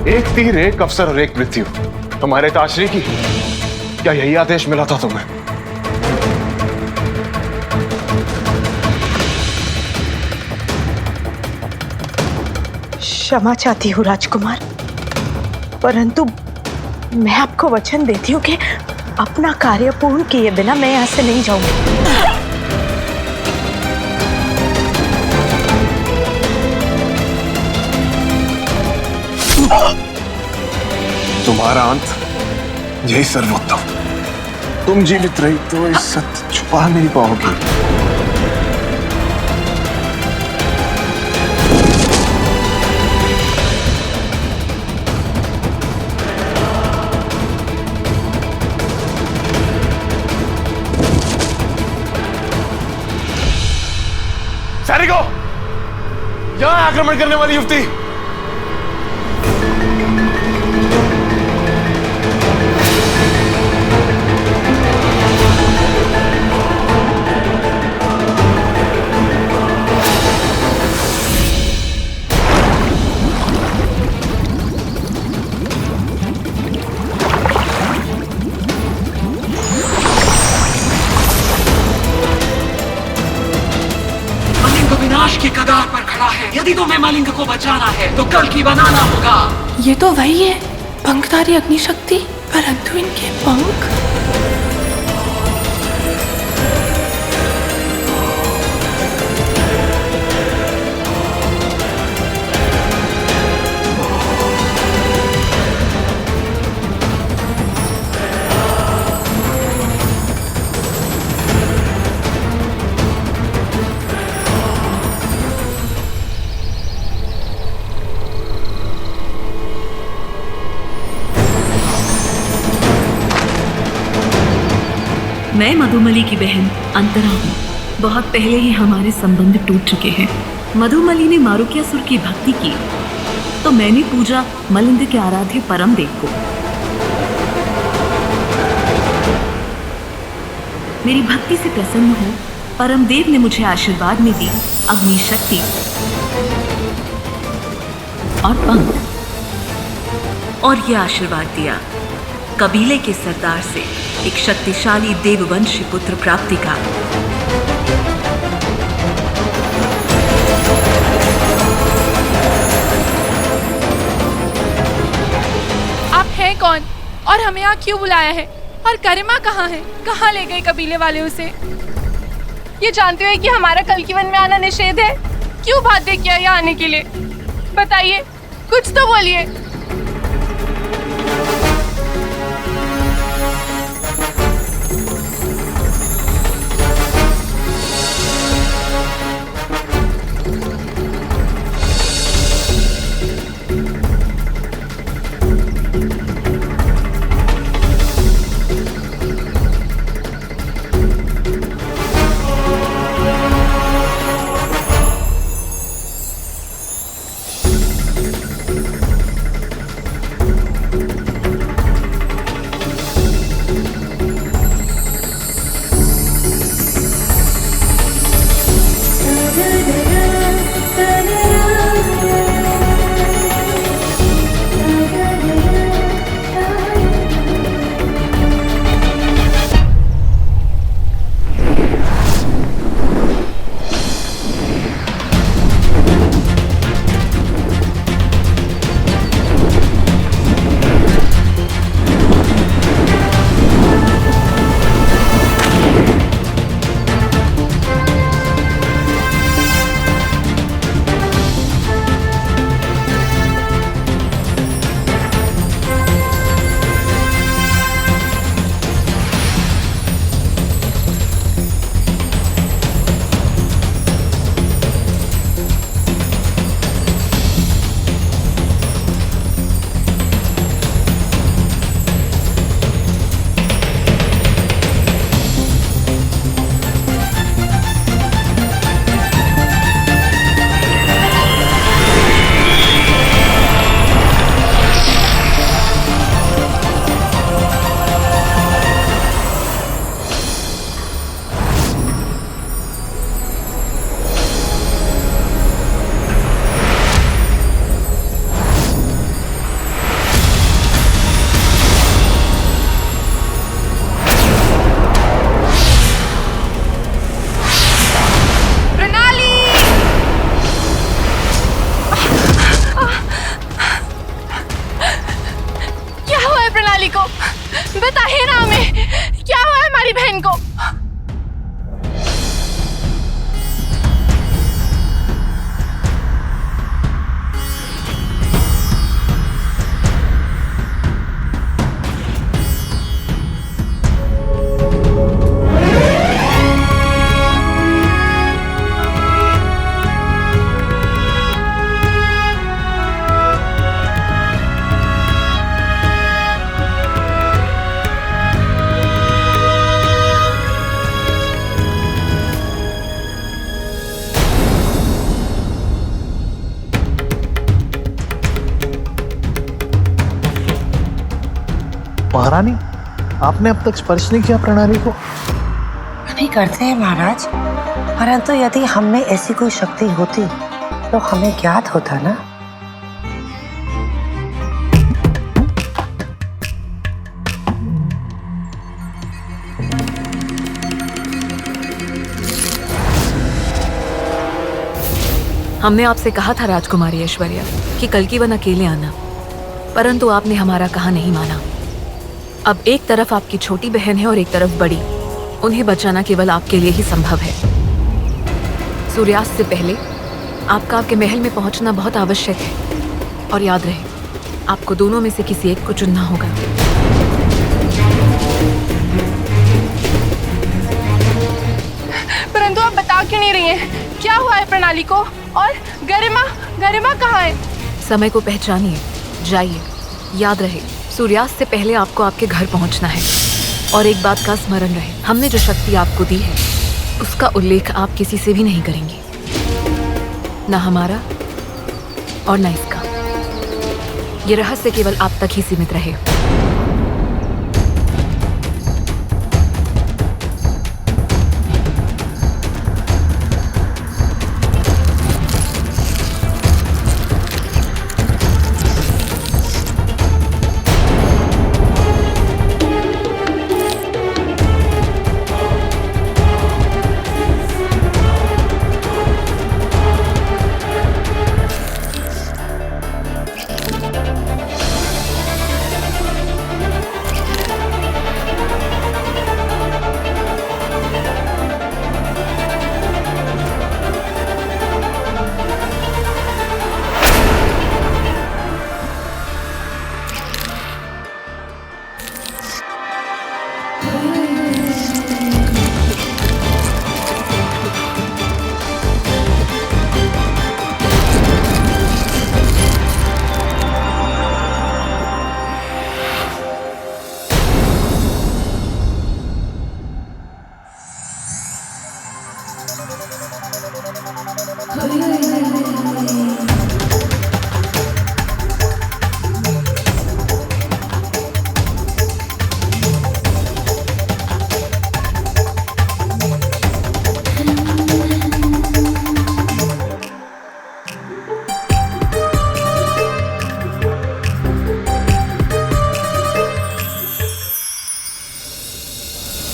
एक तीर, एक अफसर और एक मृत्यु। तुम्हारे ताशरी की क्या यही आदेश मिला था तुम्हें? क्षमा चाहती हूँ राजकुमार, परंतु मैं आपको वचन देती हूँ कि अपना कार्य पूर्ण किए बिना मैं यहाँ से नहीं जाऊंगी। तुम्हारा अंत यही सर्वोत्तम। तुम जीवित रही तो इस सत्य छुपा नहीं पाओगी। सैनिकों, यहां आक्रमण करने वाली युवती। विनाश के कगार पर खड़ा है। यदि तुम्हें मलिंग को बचाना है तो कल की बनाना होगा। ये तो वही है, पंखधारी अग्निशक्ति, परंतु इनके पंख। मैं मधुमली की बहन अंतरा हूँ। बहुत पहले ही हमारे संबंध टूट चुके हैं। मधुमली ने मारुक्यासुर की भक्ति की तो मैंने पूजा मलिंग के आराध्य परमदेव को। मेरी भक्ति से प्रसन्न हो परमदेव ने मुझे आशीर्वाद में दी अग्नि शक्ति और पंख, और यह आशीर्वाद दिया कबीले के सरदार से एक शक्तिशाली देववंशी पुत्र प्राप्ति का। आप हैं कौन और हमें यहाँ क्यों बुलाया है? और गरिमा कहाँ है? कहाँ ले गए कबीले वाले उसे? ये जानते हुए कि हमारा कल की वन में आना निषेध है, क्यों बाध्य किया यहाँ आने के लिए? बताइए, कुछ तो बोलिए। मेरी बहन को। महारानी, आपने अब तक स्पर्श नहीं किया प्रणाली को। नहीं करते हैं महाराज, परंतु यदि हम में ऐसी कोई शक्ति होती तो हमें ज्ञात होता ना। हमने आपसे कहा था राजकुमारी ऐश्वर्या कि कल की वन अकेले आना, परंतु आपने हमारा कहा नहीं माना। अब एक तरफ आपकी छोटी बहन है और एक तरफ बड़ी, उन्हें बचाना केवल आपके लिए ही संभव है। सूर्यास्त से पहले आपका आपके महल में पहुंचना बहुत आवश्यक है, और याद रहे आपको दोनों में से किसी एक को चुनना होगा। परंतु आप बता क्यों नहीं रही हैं? क्या हुआ है प्रणाली को? और गरिमा, गरिमा कहाँ है? समय को पहचानिए, जाइए। याद रहे सूर्यास्त से पहले आपको आपके घर पहुंचना है। और एक बात का स्मरण रहे, हमने जो शक्ति आपको दी है उसका उल्लेख आप किसी से भी नहीं करेंगे, ना हमारा और ना इसका। ये रहस्य केवल आप तक ही सीमित रहे।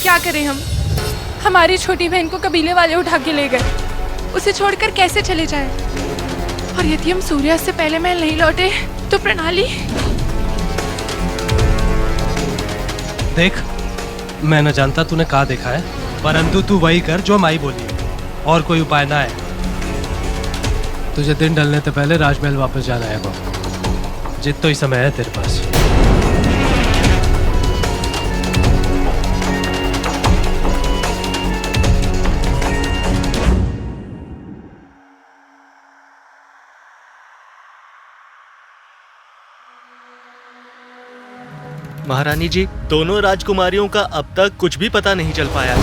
क्या करें हम? हमारी छोटी बहन को कबीले वाले उठा के ले गए। उसे छोड़कर कैसे चले जाएं? और यदि हम सूर्यास्त से पहले महल नहीं लौटे तो प्रणाली। देख, मैं न जानता तूने कहाँ देखा है, परंतु तू वही कर जो माई बोली, और कोई उपाय ना है। तुझे दिन ढलने से पहले राजमहल वापस जाना है। जितना ही समय है तेरे पास। महारानी जी, दोनों राजकुमारियों का अब तक कुछ भी पता नहीं चल पाया।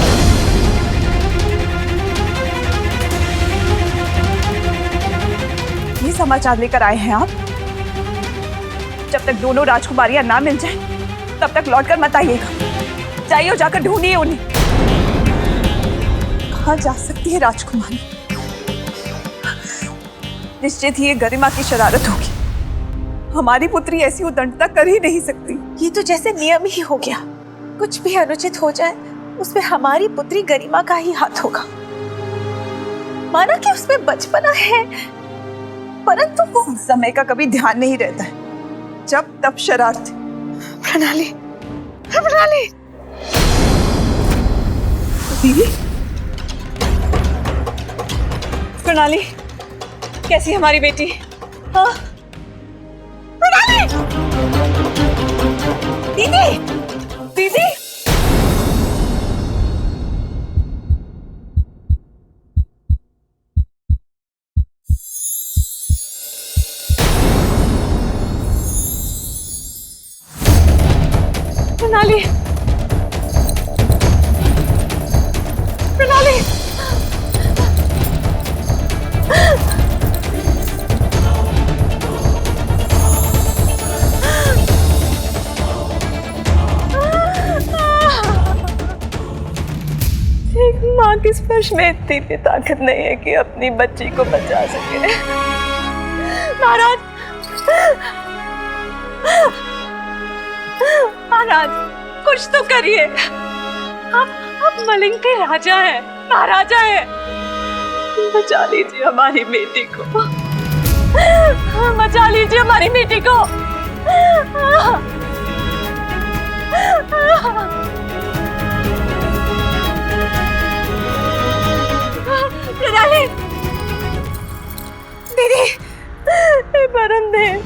ये समाचार लेकर आए हैं आप? जब तक दोनों राजकुमारियां ना मिल जाएं, तब तक लौटकर मत आइएगा। जाइए और जाकर ढूंढिए उन्हें। कहाँ जा सकती है राजकुमारी? निश्चित ही ये गरिमा की शरारत होगी। हमारी पुत्री ऐसी उद्दंडता कर ही नहीं सकती। ये तो जैसे नियम ही हो गया, कुछ भी अनुचित हो जाए उसमें हमारी पुत्री गरिमा का ही हाथ होगा। माना कि उसमें बचपना है, परंतु वो समय का कभी ध्यान नहीं रहता है। जब तब शरारत। प्रणाली, प्रणाली। दीदी, प्रणाली, कैसी है हमारी बेटी? हाँ, प्रणाली, दीदी, दीदी, प्रणाली, प्रणाली, एक माँ के स्पर्श में इतनी भी ताकत नहीं है कि अपनी बच्ची को बचा सके। महाराज, महाराज, कुछ तो करिए। आप मलिंग के राजा हैं, महाराजा हैं। बचा लीजिए हमारी बेटी को, बचा लीजिए हमारी बेटी को। प्रणाली, दीदी, परम देव,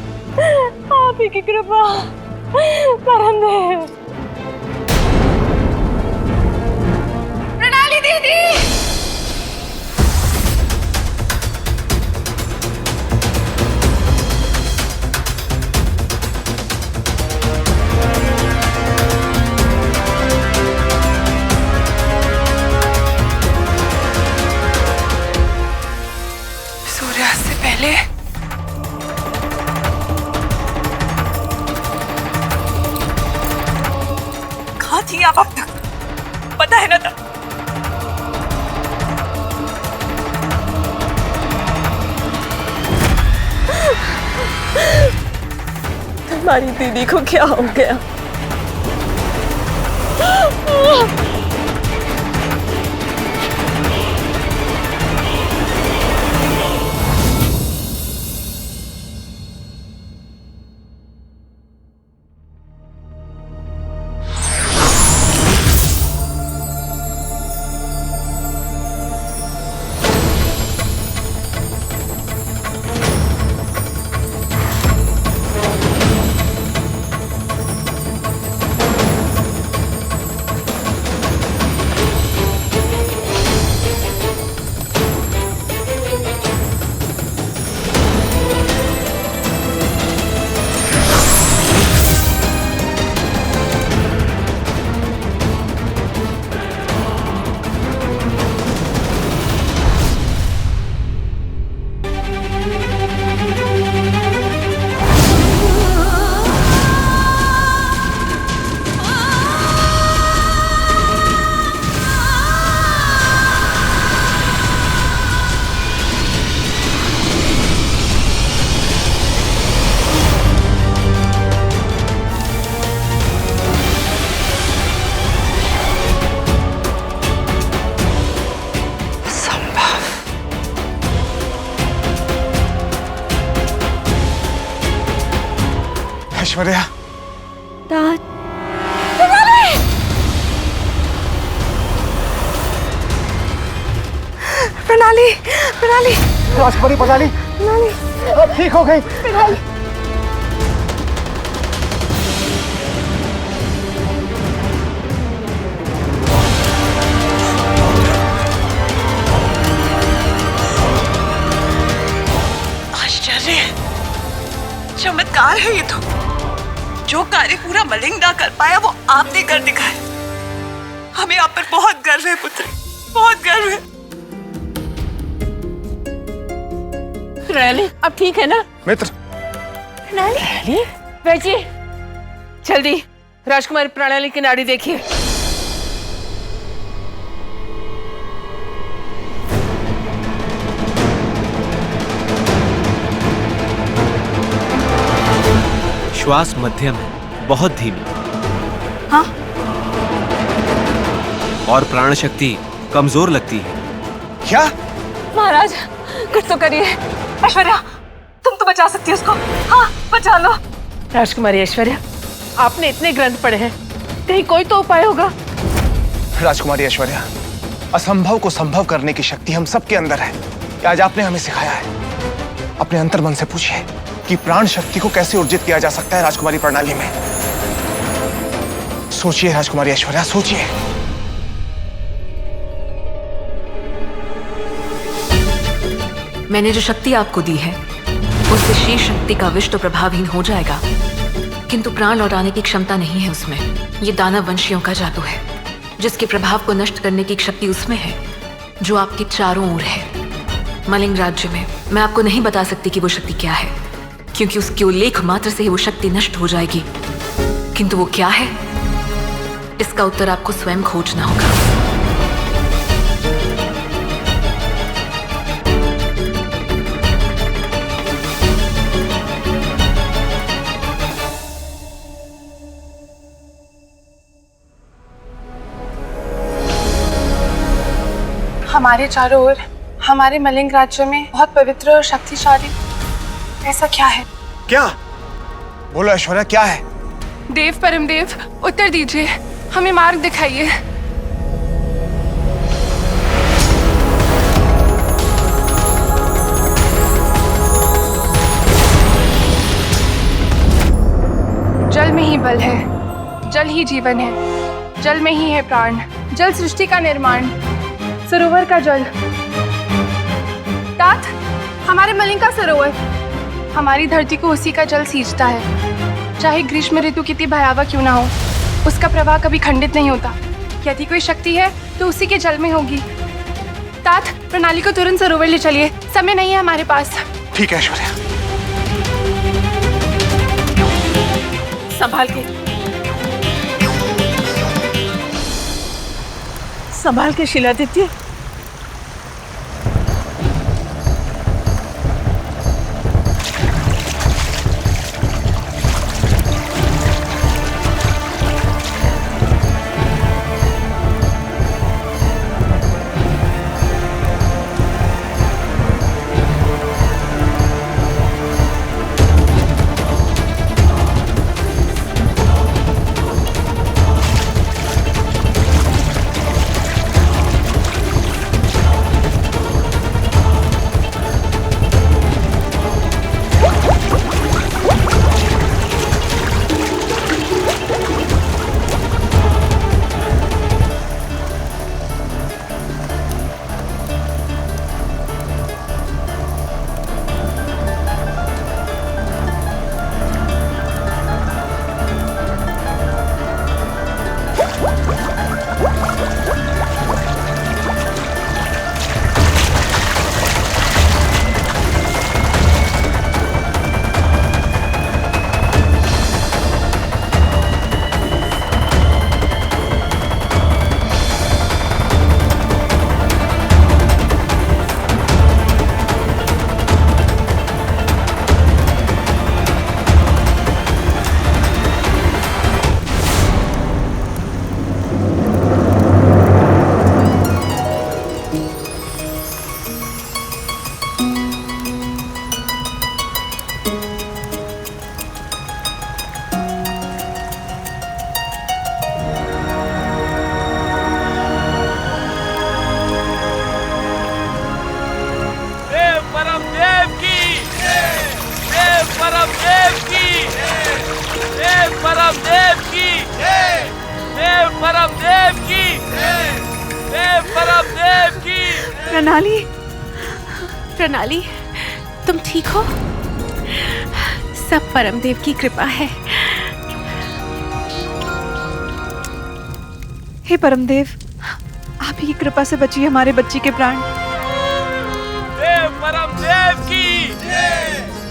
आप ही की कृपा, परम देव। प्रणाली दीदी, सूर्यास्त से पहले कहाँ थी आप अब तक? पता है ना तब? हमारी दीदी को क्या हो गया? ऐश्वर्या, प्रणाली, प्रणाली, राजकुमारी प्रणाली, प्रणाली, अब ठीक हो गई। प्रणाली, आश्चर्य, चमत्कार है ये तो। जो कार्य पूरा मलिंग ना कर पाया वो आपने कर दिखाया। हमें आप पर बहुत गर्व है पुत्री, बहुत गर्व है। प्रणाली, अब ठीक है ना? मित्र, प्रणाली, बैठिए। जल्दी राजकुमारी प्रणाली की नाड़ी देखिए। श्वास मध्यम है, बहुत धीमी। हाँ? और प्राण शक्ति कमजोर लगती है। क्या? महाराज, कुछ तो करिए। ऐश्वर्या, तुम तो बचा सकती हो उसको। हाँ, बचा लो। राजकुमारी ऐश्वर्या, आपने इतने ग्रंथ पढ़े हैं, कहीं कोई तो उपाय होगा? राजकुमारी ऐश्वर्या, असंभव को संभव करने की शक्ति हम सबके अंदर है। ये आज आपने हमें सिखाया है। अपने अंतर्मन से पूछिए कि प्राण शक्ति को कैसे ऊर्जित किया जा सकता है राजकुमारी प्रणाली में। सोचिए राजकुमारी ऐश्वर्या, सोचिए। मैंने जो शक्ति आपको दी है उससे शेष शक्ति का विष तो प्रभावहीन हो जाएगा, किंतु प्राण लौटाने की क्षमता नहीं है उसमें। ये दानव वंशियों का जादू है, जिसके प्रभाव को नष्ट करने की शक्ति उसमें है जो आपके चारों ओर है। मलिंग राज्य में मैं आपको नहीं बता सकती कि वो शक्ति क्या है, क्योंकि उसके उल्लेख मात्र से ही वो शक्ति नष्ट हो जाएगी। किंतु वो क्या है, इसका उत्तर आपको स्वयं खोजना होगा। हमारे चारों ओर हमारे मलिंग राज्य में बहुत पवित्र और शक्तिशाली ऐसा क्या है? क्या? बोलो ऐश्वर्या, क्या है? देव परमदेव, उत्तर दीजिए, हमें मार्ग दिखाइए। जल में ही बल है, जल ही जीवन है, जल में ही है प्राण। जल सृष्टि का निर्माण, सरोवर का जल। तात, हमारे मलिंग का सरोवर हमारी धरती को उसी का जल सींचता है। चाहे ग्रीष्म ऋतु कितनी भयावह क्यों ना हो, उसका प्रवाह कभी खंडित नहीं होता। यदि कोई शक्ति है तो उसी के जल में होगी। तात, प्रणाली को तुरंत सरोवर ले चलिए, समय नहीं है हमारे पास। ठीक है ऐश्वर्या। संभाल के, संभाल के शिलादित्य। प्रणाली, प्रणाली, तुम ठीक हो? सब परमदेव की कृपा है। हे परमदेव, आप ही की कृपा से बचिए हमारे बच्ची के प्राण। देव परमदेव की,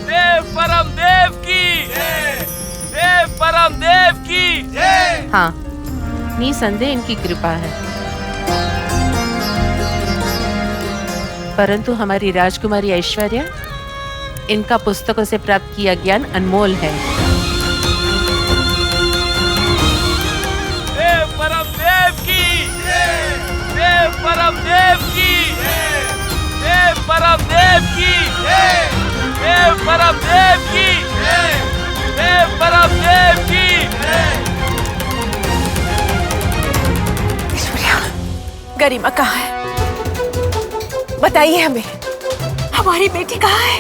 देव परमदेव की, देव परमदेव की। हाँ, निसंदेह इनकी कृपा है, परंतु हमारी राजकुमारी ऐश्वर्या, इनका पुस्तकों से प्राप्त किया ज्ञान अनमोल है। देव परमदेव की, देव परमदेव की, देव परमदेव की, देव परमदेव की, देव परमदेव की। गरिमा कहाँ है? बताइए हमें, हमारी बेटी कहाँ है?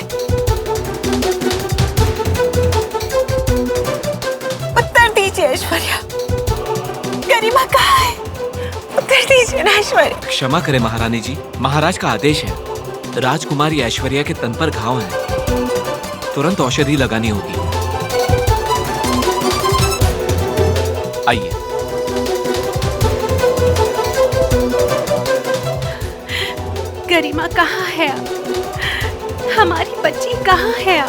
उत्तर दीजिए ऐश्वर्या, गरिमा कहाँ है? उत्तर दीजिए ना ऐश्वर्या। क्षमा करें महारानी जी, महाराज का आदेश है। राजकुमारी ऐश्वर्या के तन पर घाव है, तुरंत औषधि लगानी होगी। आइए। गरिमा कहाँ है? हमारी बच्ची कहाँ है?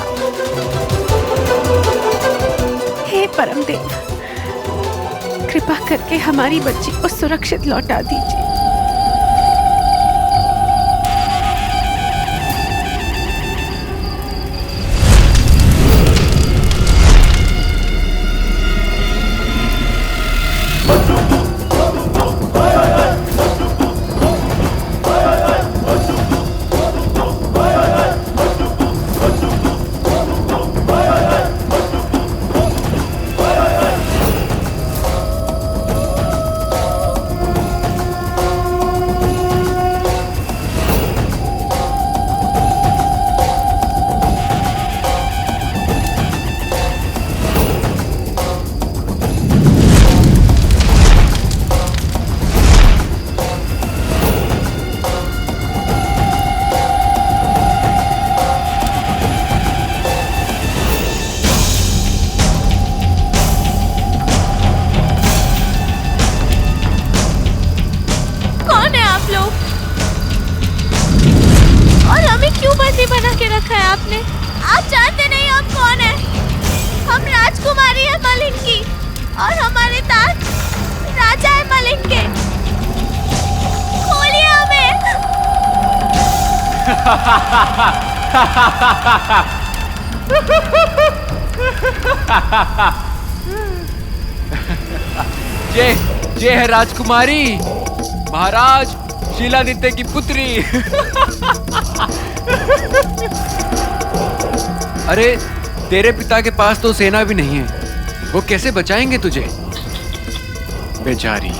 हे परमदेव, कृपा करके हमारी बच्ची को सुरक्षित लौटा दीजिए। बना के रखा है आपने? आप जानते नहीं हम कौन है? हम राजकुमारी है मलिंग की और हमारे ताज राजा है मलिंग के। खोलिए हमें। ये है राजकुमारी, महाराज शीलादित्य की पुत्री। अरे तेरे पिता के पास तो सेना भी नहीं है, वो कैसे बचाएंगे तुझे? बेचारी।